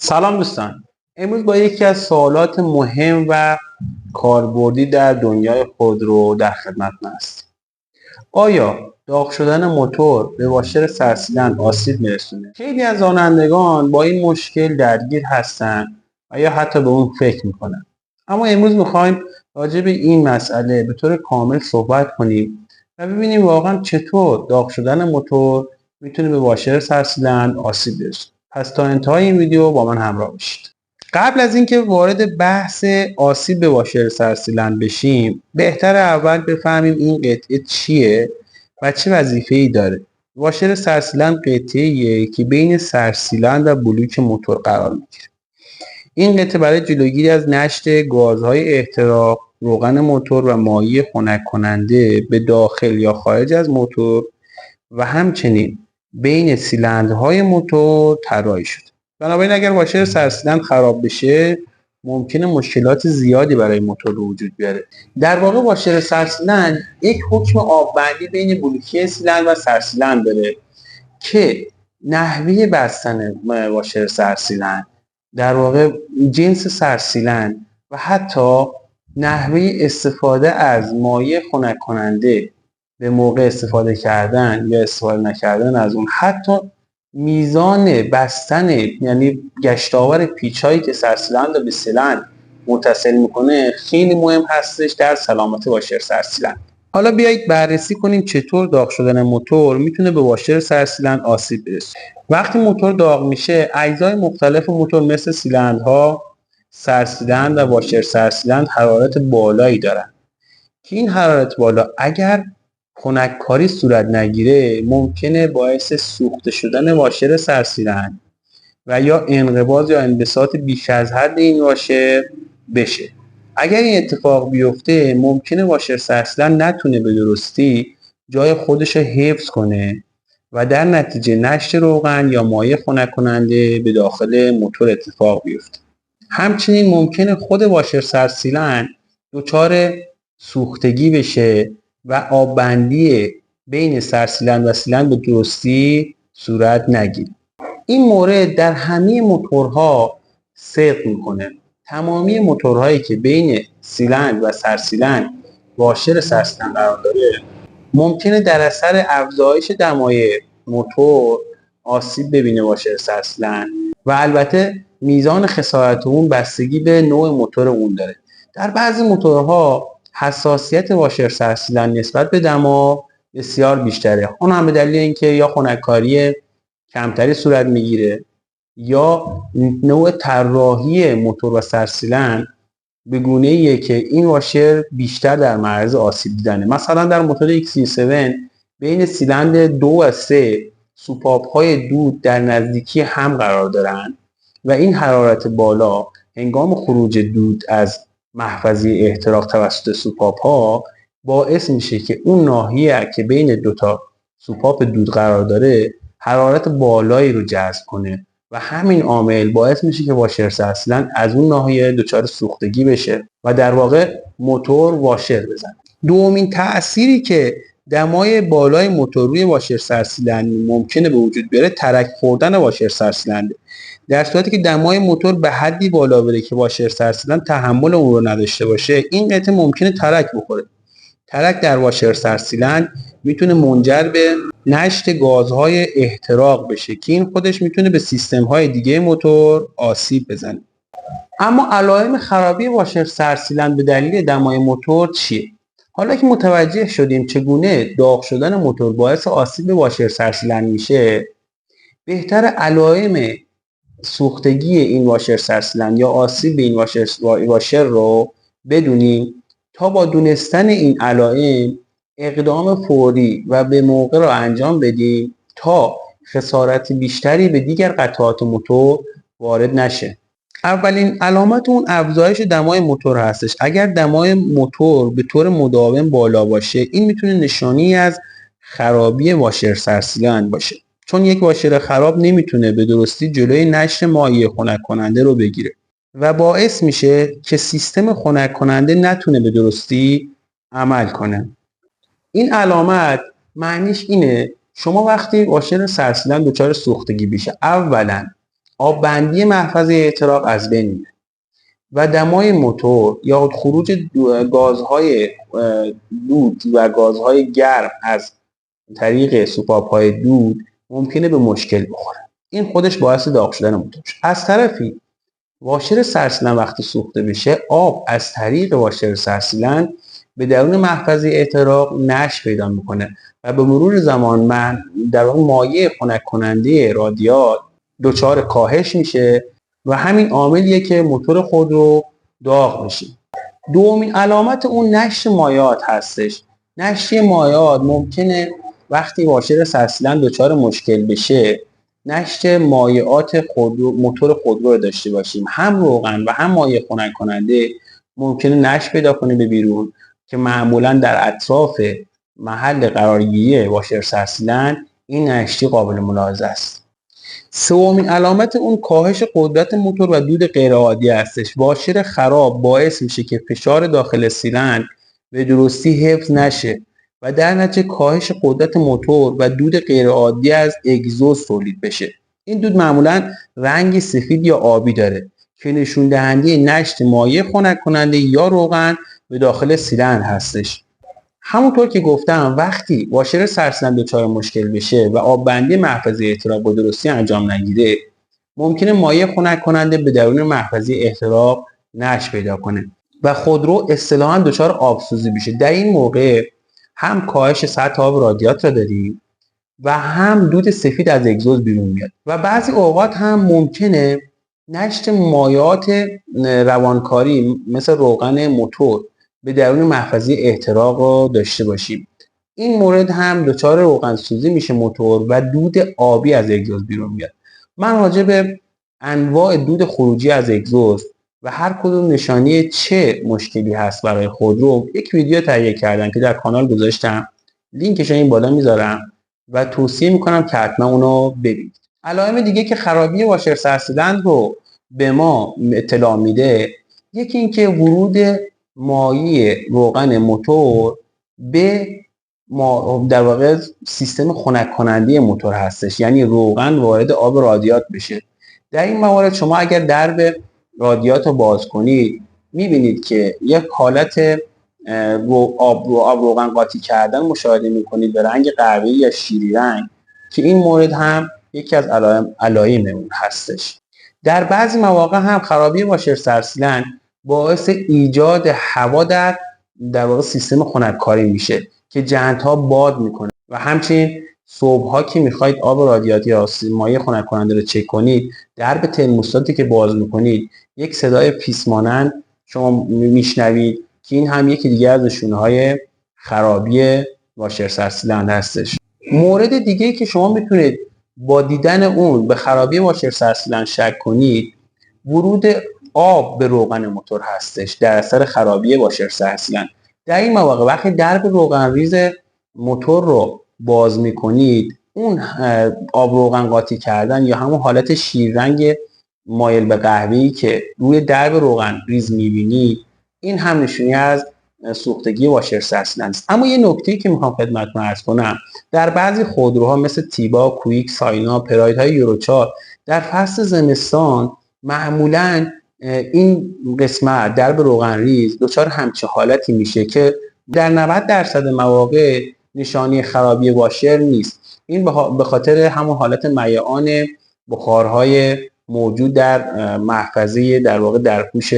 سلام دوستان. امروز با یکی از سوالات مهم و کاربردی در دنیای خودرو در خدمتتون هستیم. آیا داغ شدن موتور به واشر سرسیلند آسیب میرسونه؟ خیلی از رانندگان با این مشکل درگیر هستن و یا حتی به اون فکر میکنن. اما امروز میخوایم راجع به این مسئله به طور کامل صحبت کنیم و ببینیم واقعا چطور داغ شدن موتور میتونه به واشر سرسیلند آسیب برسونه. پس تا انتهای این ویدیو با من همراه باشید. قبل از اینکه وارد بحث آسیب به واشر سرسیلند بشیم، بهتره اول بفهمیم این قطعه چیه و چه وظیفه‌ای داره. واشر سرسیلند قطعه‌ایه که بین سرسیلند و بلوک موتور قرار میگیره. این قطعه برای جلوگیری از نشت گازهای احتراق، روغن موتور و مایع خنک کننده به داخل یا خارج از موتور و همچنین بین سیلندرهای موتور طراحی شده. بنابراین اگر واشر سرسیلند خراب بشه ممکنه مشکلات زیادی برای موتور به وجود بیاره. در واقع واشر سرسیلند یک حکم آببندی بین بلوکی سیلندر و سرسیلند داره که نحوه بستن واشر سرسیلند، در واقع جنس سرسیلند و حتی نحوه استفاده از مایع خنک کننده به موقع استفاده کردن یا استفاده نکردن از اون، حتی میزان بستن یعنی گشتاور پیچایی که سرسیلند به سیلندر متصل میکنه خیلی مهم هستش در سلامت واشر سرسیلند. حالا بیایید بررسی کنیم چطور داغ شدن موتور میتونه به واشر سرسیلند آسیب برسونه. وقتی موتور داغ میشه اجزای مختلف موتور مثل سیلندرها، سرسیلند و واشر سرسیلند حرارت بالایی دارن که این حرارت بالا اگر خنککاری صورت نگیره ممکنه باعث سوخته شدن واشر سرسیلند و یا انقباض یا انبساط بیش از حد این واشر بشه. اگر این اتفاق بیفته ممکنه واشر سرسیلند نتونه به درستی جای خودش رو حفظ کنه و در نتیجه نشت روغن یا مایع خنک کننده به داخل موتور اتفاق بیفته. همچنین ممکنه خود واشر سرسیلند دچار سوختگی بشه و آببندی بین سرسیلند و سیلندر به درستی صورت نگیره. این مورد در همه موتورها صدق میکنه. تمامی موتورهایی که بین سیلندر و سرسیلند واشر سرسیلند قرار داره ممکنه در اثر افزایش دمای موتور آسیب ببینه واشر سرسیلند و البته میزان خسارت اون بستگی به نوع موتور اون داره. در بعضی موتورها حساسیت واشر سرسیلند نسبت به دما بسیار بیشتره. اون هم به دلیل اینکه یا خنککاری کمتری صورت میگیره یا نوع طراحی موتور و سرسیلند به گونه‌ایه که این واشر بیشتر در معرض آسیب دیدنه. مثلا در موتور XC7 بین سیلندر 2 و 3 سوپاپ‌های دود در نزدیکی هم قرار دارن و این حرارت بالا هنگام خروج دود از محفظه احتراق توسط سوپاپ‌ها باعث میشه که اون ناحیه که بین دوتا سوپاپ دود قرار داره حرارت بالایی رو جذب کنه و همین عامل باعث میشه که واشر سرسیلند از اون ناحیه دچار سوختگی بشه و در واقع موتور واشر بزنه. دومین تأثیری که دمای بالای موتور روی واشر سرسیلند ممکنه به وجود بیاره ترک خوردن واشر سرسیلند. در صورتی که دمای موتور به حدی بالا بره که واشر سرسیلند تحمل اون رو نداشته باشه این قطعه ممکنه ترک بخوره. ترک در واشر سرسیلند میتونه منجر به نشت گازهای احتراق بشه که این خودش میتونه به سیستم‌های دیگه موتور آسیب بزنه. اما علائم خرابی واشر سرسیلند به دلیل دمای موتور چیه؟ حالا که متوجه شدیم چگونه داغ شدن موتور باعث آسیب به واشر سرسیلند میشه، بهتر علائم سوختگی این واشر سرسیلند یا آسیب به این واشر رو بدونیم تا با دونستن این علائم اقدام فوری و به موقع را انجام بدیم تا خسارت بیشتری به دیگر قطعات موتور وارد نشه. اولین علامت اون افزایش دمای موتور هستش. اگر دمای موتور به طور مداوم بالا باشه این میتونه نشانی از خرابی واشر سرسیلند باشه، چون یک واشر خراب نمیتونه به درستی جلوی نشت مایع خنک کننده رو بگیره و باعث میشه که سیستم خنک کننده نتونه به درستی عمل کنه. این علامت معنیش اینه شما وقتی واشر سرسیلند دچار سوختگی بشه اولا آب بندی محفظه احتراق از بین میره و دمای موتور یا خروج گازهای دود و گازهای گرم از طریق سوپاپ‌های دود ممکنه به مشکل بخوره. این خودش باعث داغ شدن موتور میشه. از طرفی واشر سرسیلن وقتی سوخته بشه، آب از طریق واشر سرسیلن به درون محفظه احتراق نشت پیدا میکنه و به مرور زمان در واقع مایع خنک کننده رادیات دچار کاهش میشه و همین عاملیه که موتور خودرو داغ میشه. دومین علامت اون نشت مایعات هستش. نشت مایعات ممکنه وقتی واشر سرسیلن دچار مشکل بشه نشت مایعات موتور خودرو رو داشته باشیم، هم روغن و هم مایع خنک کننده ممکنه نشت پیدا کنه به بیرون که معمولا در اطراف محل قرارگیری واشر سرسیلن این نشتی قابل ملاحظه است. سومین علامت اون کاهش قدرت موتور و دود غیرعادی هستش. واشر خراب باعث میشه که فشار داخل سیلندر به درستی حفظ نشه و در نتیجه کاهش قدرت موتور و دود غیرعادی از اگزوز تولید بشه. این دود معمولا رنگ سفید یا آبی داره که نشون دهنده نشت مایع خنک کننده یا روغن به داخل سیلندر هستش. همونطور که گفتم وقتی واشر سرسیلن دچار مشکل بشه و آب بندی محفظه احتراق به درستی انجام نگیره ممکنه مایع خنک کننده به درون محفظه احتراق نشت پیدا کنه و خودرو اصطلاحاً دچار آبسوزی بشه. در این موقع هم کاهش سطح آب رادیات را داریم و هم دود سفید از اگزوز بیرون میاد و بعضی اوقات هم ممکنه نشت مایعات روانکاری مثل روغن موتور به درون محفظه احتراق رو داشته باشیم. این مورد هم دچار روغن سوزی میشه موتور و دود آبی از اگزوز بیرون میاد. من راجع به انواع دود خروجی از اگزوز و هر کدوم نشانی چه مشکلی هست برای خودرو یک ویدیو تهیه کردم که در کانال گذاشتم، لینکش این بالا میذارم و توصیه میکنم که حتما اونو ببینید. علائم دیگه که خرابی واشر سرسیلن رو به ما اطلاع میده یکی اینکه ورود مایع روغن موتور به در واقع سیستم خنک کننده موتور هستش، یعنی روغن وارد آب رادیات بشه. در این موارد شما اگر درب رادیات رو باز کنید میبینید که یک حالت آب روغن قاطی کردن مشاهده میکنید به رنگ قهوه‌ای یا شیری رنگ که این مورد هم یکی از علائم اون هستش. در بعضی مواقع هم خرابی واشر سرسیلن باعث ایجاد هوا در واقع سیستم خنککاری میشه که جنت‌ها باد میکنه و همچنین صبح‌ها که میخواید آب رادیات یا مایع خنک کننده رو چک کنید درب ترموستاتی که باز میکنید یک صدای پیس مانند شما میشنوید که این هم یکی دیگه از نشونه‌های خرابی واشر سرسیلن هستش. مورد دیگه که شما میتونید با دیدن اون به خرابی واشر سرسیلن شک کنید ورود آب به روغن موتور هستش در اثر خرابی واشر سرسیلن. در این مواقع وقتی درب روغن ریز موتور رو باز میکنید اون آب روغن قاطی کردن یا همون حالت شیررنگ مایل به قهوه‌ای که روی درب روغن ریز میبینید این هم نشونی از سوختگی واشر سرسیلن است. اما یه نکته‌ای که میخوام خدمتتون عرض کنم در بعضی خودروها مثل تیبا، کویک، ساینا، پراید یورو 4 در فصل زمستان معمولاً این قسمت درب روغن ریز دچار همچین حالتی میشه که در 90% مواقع نشانی خرابی واشر نیست. این به خاطر همون حالت میعان بخارهای موجود در محفظه در واقع در پوش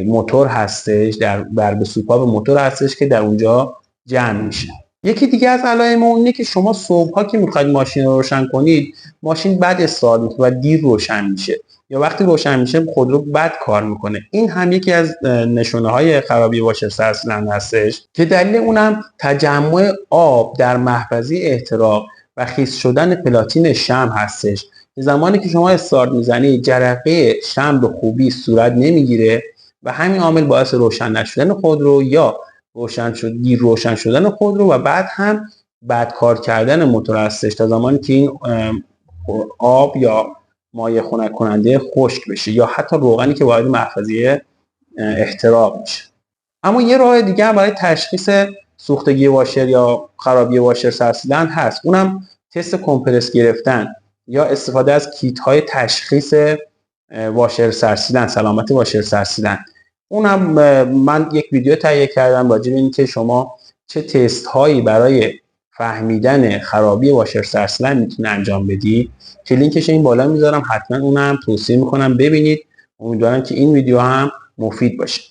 موتور هستش، در به سوپاپ موتور هستش که در اونجا جمع میشه. یکی دیگه از علائم اون اینه که شما صبح‌ها که میخواید ماشین رو روشن کنید ماشین بد استارت میکنه و دیر روشن میشه یا وقتی روشن میشه خودرو بد کار میکنه. این هم یکی از نشونه‌های خرابی واشر سرسیلن هستش که دلیل اونم تجمع آب در محفظه احتراق و خیس شدن پلاتین شمع هستش. زمانی که شما استارت میزنید جرقه شمع به خوبی صورت نمیگیره و همین عامل باعث روشن نشدن خودرو یا دیر روشن شدن خودرو و بعد هم بد کار کردن موتور هستش تا زمانی که این آب یا مایع خنک کننده خشک بشه یا حتی روغنی که وارد محفظه احتراق میشه. اما یه راه دیگه هم برای تشخیص سوختگی واشر یا خرابی واشر سرسیلن هست، اونم تست کمپرس گرفتن. یا استفاده از کیت های تشخیص واشر سرسیدن، سلامت واشر سرسیدن. اونم من یک ویدیو تهیه کردم راجع به اینکه شما چه تست هایی برای فهمیدن خرابی واشر سرسیدن میتونه انجام بدید که لینکش این بالا میذارم، حتما اونم توصیه میکنم ببینید. امیدوارم که این ویدیو هم مفید باشه.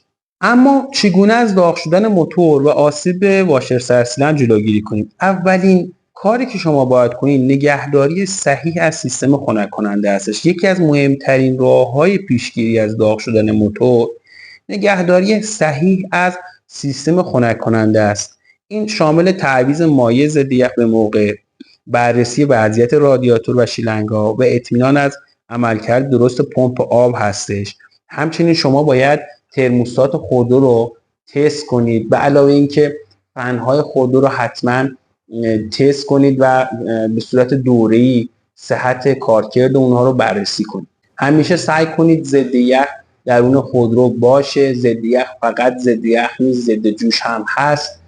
اما چگونه از داغ شدن موتور و آسیب به واشر سرسیدن جلوگیری کنیم؟ اولین کاری که شما باید کنید نگهداری صحیح از سیستم خنک کننده هستش. یکی از مهمترین راه‌های پیشگیری از داغ شدن موتور نگهداری صحیح از سیستم خنک کننده است. این شامل تعویض مایع ضد یخ به موقع، بررسی وضعیت رادیاتور و شیلنگ‌ها و اطمینان از عملکرد درست پمپ آب هستش. همچنین شما باید ترموستات خودرو رو تست کنید، به علاوه اینکه فن‌های خودرو رو حتما تست کنید و به صورت دوره‌ای صحت کارکرد اونها رو بررسی کنید. همیشه سعی کنید ضد یخ درون خودرو باشه. ضد یخ فقط ضد یخ نیست، ضد جوش هم هست.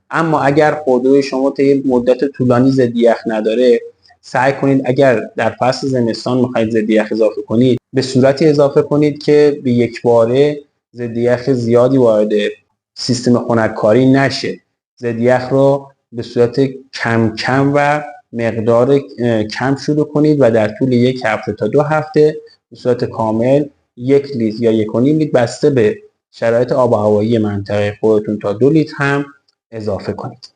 اما اگر خودروی شما طی مدت طولانی ضد یخ نداره، سعی کنید اگر در فصل زمستان میخواید ضد یخ اضافه کنید به صورتی اضافه کنید که به یک باره ضد یخ زیادی وارد سیستم خنک‌کاری نشه. ضد یخ رو به صورت کم کم و مقدار کم شروع کنید و در طول یک هفته تا 2 هفته به صورت کامل 1 لیتر یا 1.5 لیتر بسته به شرایط آب و هوایی منطقه خودتون تا 2 لیتر هم اضافه کنید.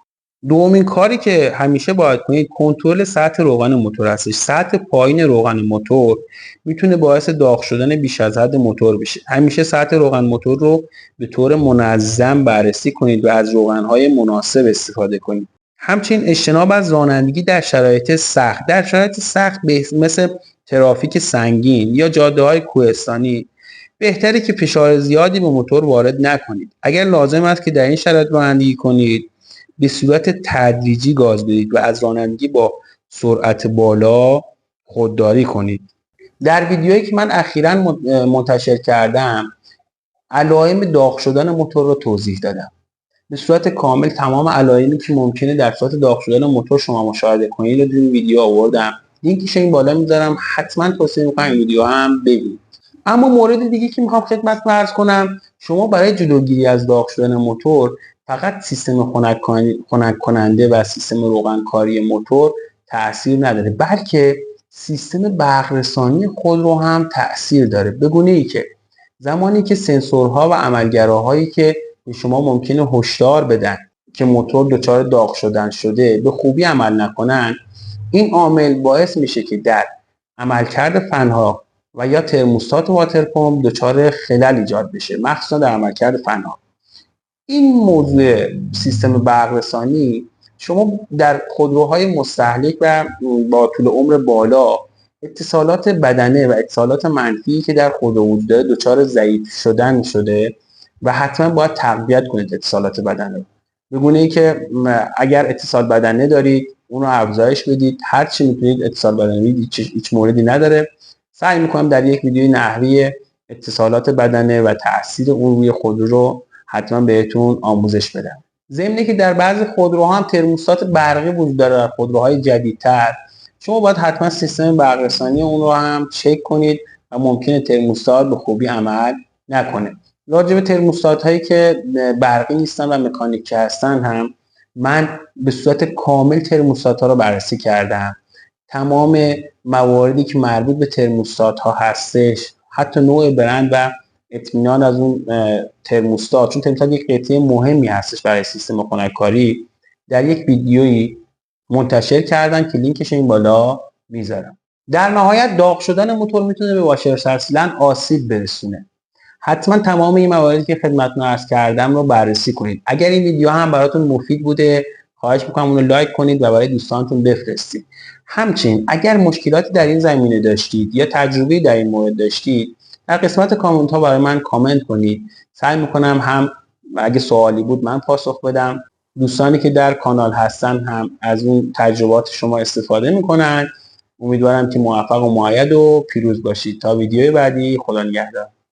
دومین کاری که همیشه باید کنید کنترل سطح روغن موتور هستش. سطح پایین روغن موتور میتونه باعث داغ شدن بیش از حد موتور بشه. همیشه سطح روغن موتور رو به طور منظم بررسی کنید و از روغن‌های مناسب استفاده کنید. همچنین اجتناب از رانندگی در شرایط سخت. در شرایط سخت مثل ترافیک سنگین یا جاده‌های کوهستانی بهتره که فشار زیادی به موتور وارد نکنید. اگر لازم است که در این شرایط رانندگی کنید، به صورت تدریجی گاز بدید و از رانندگی با سرعت بالا خودداری کنید. در ویدیویی که من اخیراً منتشر کردم علائم داغ شدن موتور رو توضیح دادم. به صورت کامل تمام علائمی که ممکنه در صورت داغ شدن موتور شما مشاهده کنید رو در این ویدیو آوردم. لینکش این بالا میذارم، حتما توصیه میکنم این ویدیو هم ببینید. اما مورد دیگه که میخوام خدمتتون عرض کنم، شما برای جلوگیری از داغ شدن موتور فقط سیستم خنک کننده و سیستم روغن کاری موتور تأثیر نداره، بلکه سیستم برق رسانی خودرو هم تأثیر داره، به گونه‌ای که زمانی که سنسورها و عملگراهایی که به شما ممکنه هشدار بدن که موتور دچار داغ شدن شده به خوبی عمل نکنن، این عامل باعث میشه که در عملکرد فنها و یا ترموستات واتر پمپ دچار خلل ایجاد بشه، مخصوصا در عملکرد فنها. این موضوع سیستم برق رسانی شما در خودروهای مستهلک و با طول عمر بالا اتصالات بدنه و اتصالات منفی که در خودرو وجود داره دچار ضعیف شدن شده و حتما باید تقویت کنید اتصالات بدنه، به گونه‌ای که اگر اتصال بدنه دارید اون رو افزایش بدید، هر چی میتونید اتصال بدنه بدید، هیچ موردی نداره. سعی میکنم در یک ویدیوی نحوی اتصالات بدنه و تاثیر اون روی خودرو رو حتما بهتون آموزش بدم. ضمن که در بعضی خودروها هم ترموستات برقی وجود داره، در خودروهای جدیدتر شما باید حتما سیستم برق رسانی اون رو هم چک کنید و ممکنه ترموستات به خوبی عمل نکنه. راجع به ترموستات هایی که برقی نیستن و مکانیکی هستن هم من به صورت کامل ترموستات ها رو بررسی کردم. تمام مواردی که مربوط به ترموستات ها هستش، حتی نوع برند و اطمینان از اون ترموستات، چون ترموستات یک قطعه مهمی هستش برای سیستم خنک‌کاری، در یک ویدیویی منتشر کردن که لینکش این بالا میذارم. در نهایت داغ شدن موتور میتونه به واشر سرسیدن آسیب برسونه. حتما تمام این مواردی که خدمتتون عرض کردم رو بررسی کنید. اگر این ویدیو هم براتون مفید بوده خواهش میکنم اون رو لایک کنید و برای دوستانتون بفرستید. همچنین اگر مشکلاتی در این زمینه داشتید یا تجربه در این مورد داشتید در قسمت کامنت ها برای من کامنت کنید. سعی میکنم هم اگه سوالی بود من پاسخ بدم، دوستانی که در کانال هستن هم از اون تجربات شما استفاده میکنن. امیدوارم که موفق و مؤید و پیروز باشید. تا ویدیوی بعدی، خدا نگهدار.